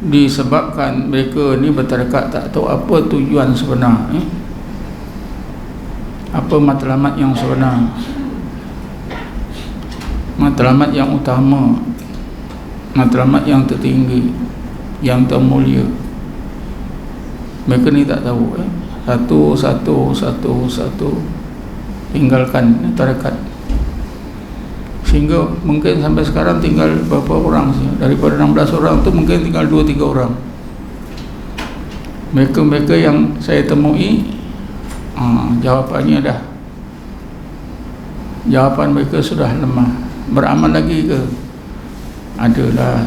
disebabkan mereka ni bertarekat tak tahu apa tujuan sebenar, apa matlamat yang sebenar, matlamat yang utama, matlamat yang tertinggi, yang termulia. Mereka ni tak tahu, satu tinggalkan tarekat. Sehingga mungkin sampai sekarang tinggal berapa orang sih? Daripada 16 orang tu mungkin tinggal 2-3 orang. Mereka yang saya temui, jawapannya jawapan mereka sudah lemah. Beramal lagi ke? Adalah.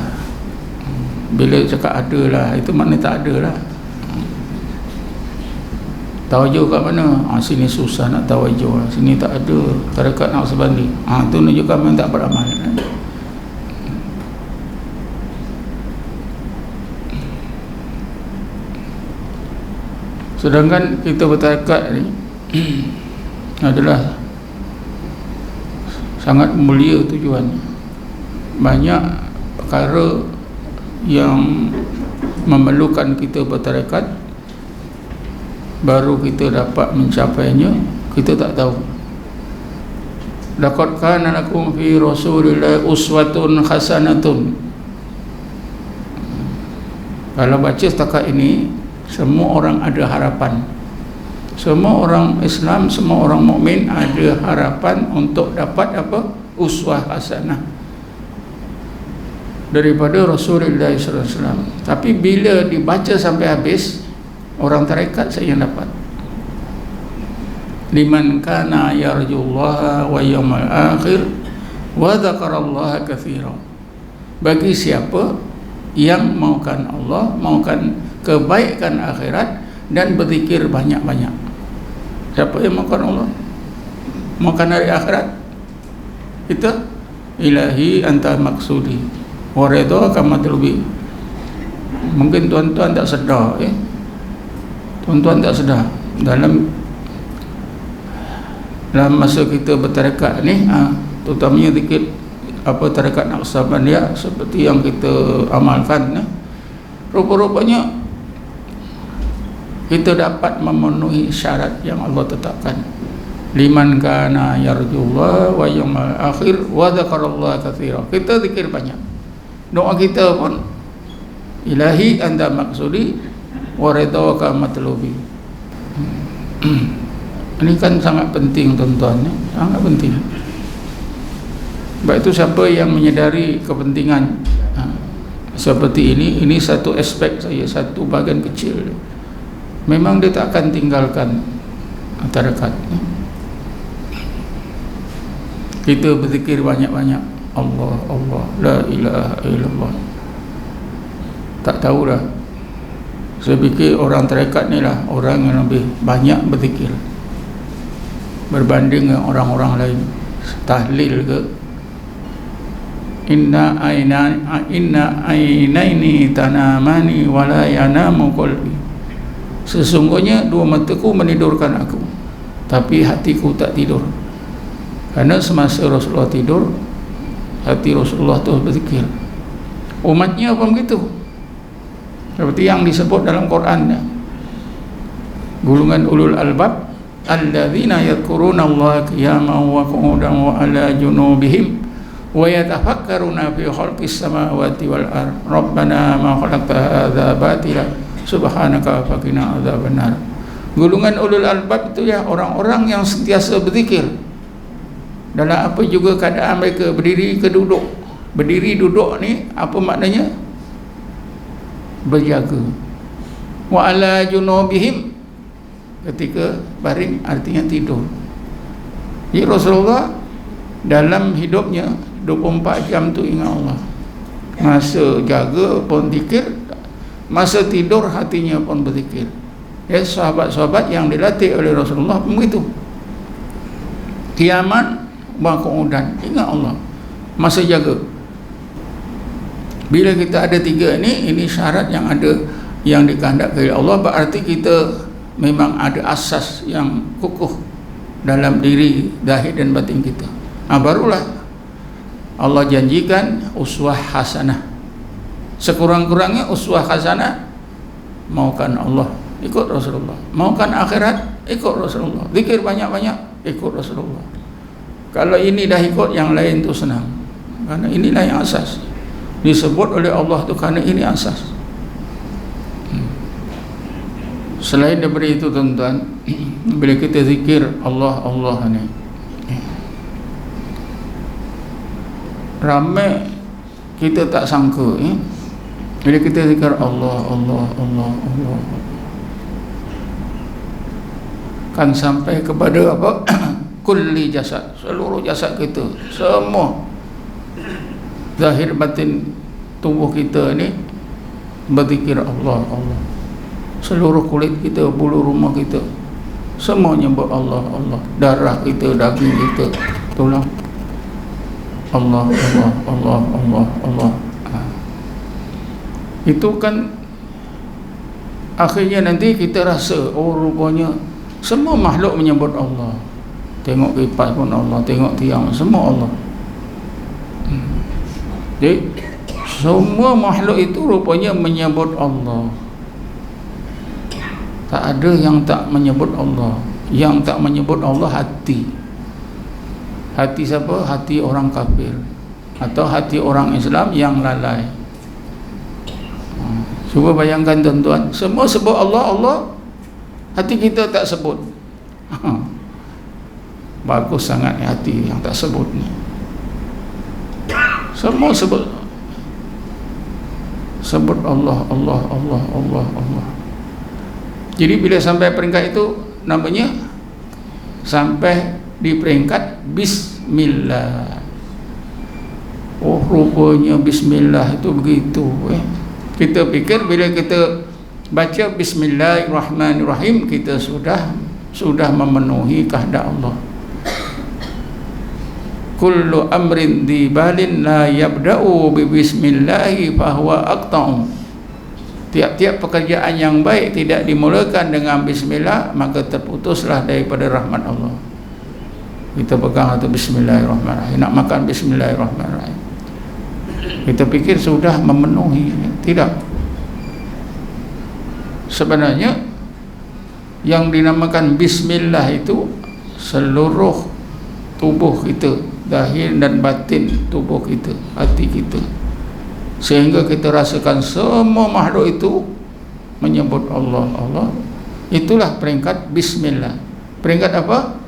Bila cakap adalah, itu maknanya tak adalah. Tawajuh kat mana? Sini susah nak tawajuh, sini tak ada tarekat Naqsabandi. Itu menunjukkan memang tak beramal. Sedangkan kita bertarekat ni adalah sangat mulia tujuannya. Banyak perkara yang memerlukan kita bertarekat, baru kita dapat mencapainya, kita tak tahu. Laqad kana lakum fi Rasulillahi uswatun hasanatun. Kalau baca setakat ini, semua orang ada harapan. Semua orang Islam, semua orang mukmin ada harapan untuk dapat apa? Uswah hasanah daripada Rasulullah SAW. Tapi bila dibaca sampai habis, orang tarekat saya yang dapat. Liman kana yarjullaha wa yawmal akhir wa dzakarallaha katsira. Bagi siapa yang maukan Allah, maukan kebaikan akhirat dan berzikir banyak-banyak. Siapa yang maukan Allah, maukan hari akhirat, kita ilahi anta maksudi wa ridha kama matlubi. Mungkin tuan-tuan tak sedar, tuan-tuan tak sedar dalam masa kita bertarekat ni, terutamanya zikir tarekat Naqsabandiyah seperti yang kita amalkan, rupa-rupanya kita dapat memenuhi syarat yang Allah tetapkan. Liman kana yarjullah wa yawmal akhir wa dzakarallaha katsira. Kita zikir banyak. Doa kita pun ilahi anta maksudi wa ridha matlubi. Ini kan sangat penting tuan-tuan, sangat penting. Baik itu siapa yang menyedari kepentingan seperti ini satu aspek saya, satu bahagian kecil. Memang dia tak akan tinggalkan tarekat. Kita berzikir banyak-banyak, Allah, Allah, la ilaha illallah. Tak tahulah. Saya fikir orang tarekat ni lah orang yang lebih banyak berzikir berbanding dengan orang-orang lain. Tahlil ke, inna ainaini tanamani wala yanamu qalbi. Sesungguhnya dua mataku menidurkan aku, tapi hatiku tak tidur. Karena semasa Rasulullah tidur, hati Rasulullah tu berzikir. Umatnya pun begitu, seperti yang disebut dalam Quran, golongan ulul albab alladzina yadhkuruna Allah qiyaman wa qu'udan wa ala junubihim wa yatafakkaruna fi khalqis samawati wal ard rabbana ma khalaqta hadza batila subhanaka faqina adzabannar. Golongan ulul albab itu ya orang-orang yang sentiasa berzikir dalam apa juga keadaan mereka, berdiri ke duduk. Berdiri duduk ni apa maknanya? Berjaga. Wa ala junubihim, ketika baring artinya tidur. Jadi Rasulullah dalam hidupnya 24 jam tu ingat Allah. Masa jaga pun zikir, masa tidur hatinya pun berzikir. Ya, sahabat-sahabat yang dilatih oleh Rasulullah pun begitu. Qiyaman wa qu'udan, ingat Allah masa jaga. Bila kita ada tiga ini syarat yang ada, yang dikehendaki oleh Allah, berarti kita memang ada asas yang kukuh dalam diri, zahir dan batin kita. Barulah Allah janjikan uswah hasanah, sekurang-kurangnya uswah hasanah, maukan Allah, ikut Rasulullah, maukan akhirat, ikut Rasulullah, zikir banyak-banyak, ikut Rasulullah. Kalau ini dah ikut, yang lain tu senang, karena inilah yang asas disebut oleh Allah tu, karena ini asas. Selain daripada itu tuan-tuan, bila kita zikir Allah ni, ramai kita tak sangka bila kita zikir Allah kan sampai kepada apa? Kulli jasad, seluruh jasad kita, semua zahir batin tubuh kita ni berzikir Allah. Seluruh kulit kita, bulu rumah kita, semua nyebut Allah. Darah kita, daging kita, tulang, Allah. Itu kan akhirnya nanti kita rasa, oh rupanya semua makhluk menyebut Allah. Tengok kipas pun Allah, tengok tiang, semua Allah. Jadi semua makhluk itu rupanya menyebut Allah. Tak ada yang tak menyebut Allah. Yang tak menyebut Allah hati. Hati siapa? Hati orang kafir atau hati orang Islam yang lalai. Cuba bayangkan tuan-tuan, semua sebut Allah, hati kita tak sebut. Bagus sangat hati yang tak sebut ni. Semua sebut Allah. Jadi bila sampai peringkat itu, namanya sampai di peringkat Bismillah. Oh rupanya Bismillah itu begitu. Kita fikir bila kita baca Bismillahirrahmanirrahim, kita sudah memenuhi kehendak Allah. Kullu amrin dibalin la yabda'u bi bismillahi fahuwa aqta'u. Tiap-tiap pekerjaan yang baik tidak dimulakan dengan bismillah, maka terputuslah daripada rahmat Allah. Kita pegang atau Bismillahirrahmanirrahim, nak makan Bismillahirrahmanirrahim, kita fikir sudah memenuhi. Tidak. Sebenarnya yang dinamakan Bismillah itu seluruh tubuh kita, zahir dan batin tubuh kita, hati kita, sehingga kita rasakan semua makhluk itu menyebut Allah. Itulah peringkat Bismillah. Peringkat apa?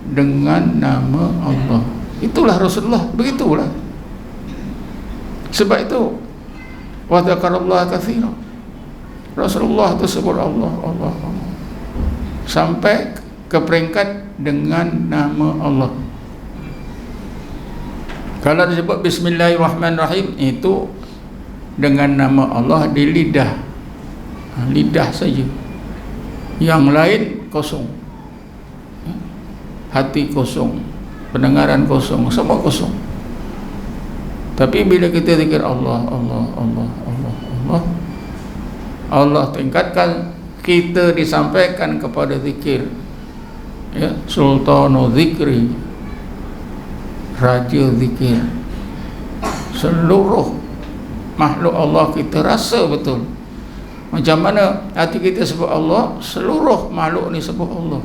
Dengan nama Allah. Itulah Rasulullah, begitulah. Sebab itu wa dzakarallaha katsira, Rasulullah itu sebut Allah sampai ke peringkat dengan nama Allah. Kalau disebut Bismillahirrahmanirrahim, itu dengan nama Allah di lidah, lidah saja, yang lain kosong, hati kosong, pendengaran kosong, semua kosong. Tapi bila kita zikir Allah tingkatkan, kita disampaikan kepada zikir, ya, sultanu zikri, raja zikir. Seluruh makhluk Allah kita rasa betul. Macam mana hati kita sebut Allah, seluruh makhluk ni sebut Allah.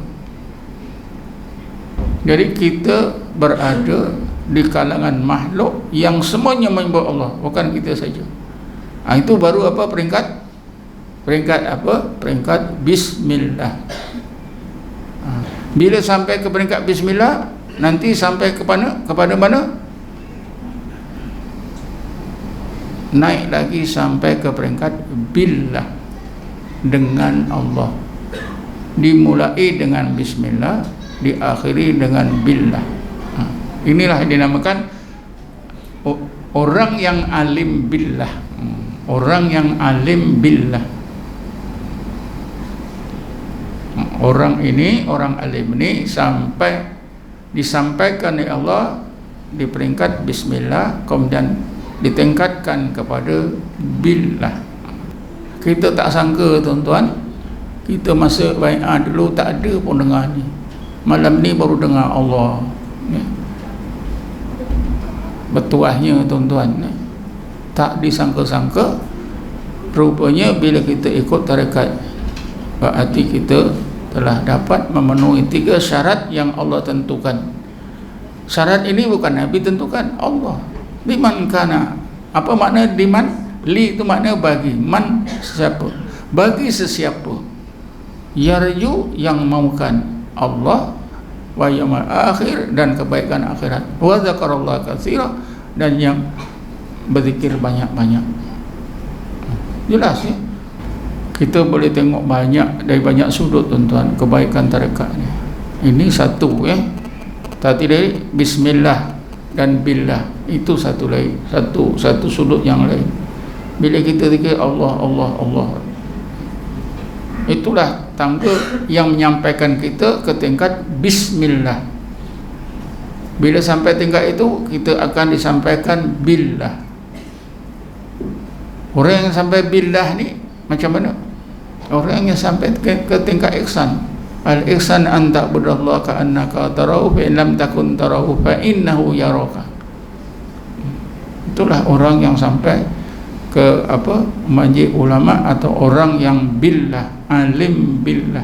Jadi kita berada di kalangan makhluk yang semuanya menyebut Allah, bukan kita saja. Itu baru apa peringkat? Peringkat apa? Peringkat Bismillah. Bila sampai ke peringkat Bismillah, nanti sampai kepada mana? Naik lagi sampai ke peringkat Billah, dengan Allah. Dimulai dengan Bismillah, diakhiri dengan Billah. Inilah yang dinamakan orang yang alim billah. Orang yang alim billah. Orang ini, orang alim ini sampai disampaikan oleh Allah di peringkat Bismillah, kemudian ditingkatkan kepada Billah. Kita tak sangka tuan-tuan, kita masa bai'ah dulu tak ada pun dengar ni. Malam ni baru dengar Allah ni. Bertuahnya tuan-tuan, tak disangka-sangka rupanya bila kita ikut tarekat berarti kita telah dapat memenuhi 3 syarat yang Allah tentukan. Syarat ini bukan Nabi tentukan, Allah. Liman kana, apa makna liman? Li itu makna bagi, man siapa, bagi sesiapa, yarju yang maukan Allah wa yaumil akhir dan kebaikan akhirat, wa dzakarallaha katsira dan yang berzikir banyak-banyak. Jelas ya. Kita boleh tengok banyak dari banyak sudut tuan-tuan kebaikan tarekat ni. Ini satu tadi dari bismillah dan billah itu satu lain, satu sudut yang lain. Bila kita zikir Allah Allah Allah, itulah tangga yang menyampaikan kita ke tingkat bismillah. Bila sampai tingkat itu kita akan disampaikan billah. Orang yang sampai billah ni macam mana? Orang yang sampai ke tingkat ihsan. Al-ihsan an ta'budallaha ka'annaka tarahu fa in lam takun tarahu fa innahu yaraka. Itulah orang yang sampai ke majlis ulama atau orang yang billah, alim billah.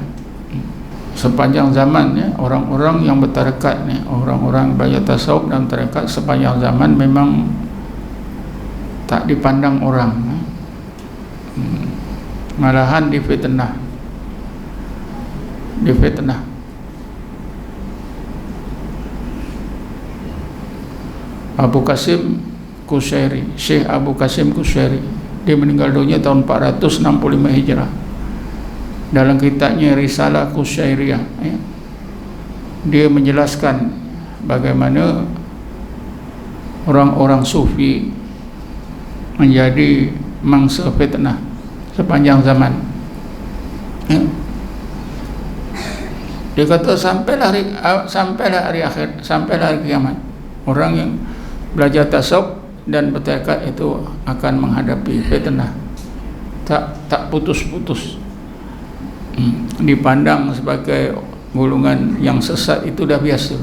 Sepanjang zaman ya, orang-orang yang bertarekat ni, orang-orang belajar tasawuf dan tarekat sepanjang zaman memang tak dipandang orang. Malahan difitnah. Abu Qasim Qushairi, Syekh Abu Qasim Qushairi, dia meninggal dunia tahun 465 Hijrah. Dalam kitabnya Risalah Qushairiyah dia menjelaskan bagaimana orang-orang sufi menjadi mangsa fitnah sepanjang zaman. Dia kata sampailah hari akhir, sampailah hari kiamat, orang yang belajar tasawuf dan bertekad itu akan menghadapi fitnah tak putus-putus. Dipandang sebagai golongan yang sesat itu dah biasa.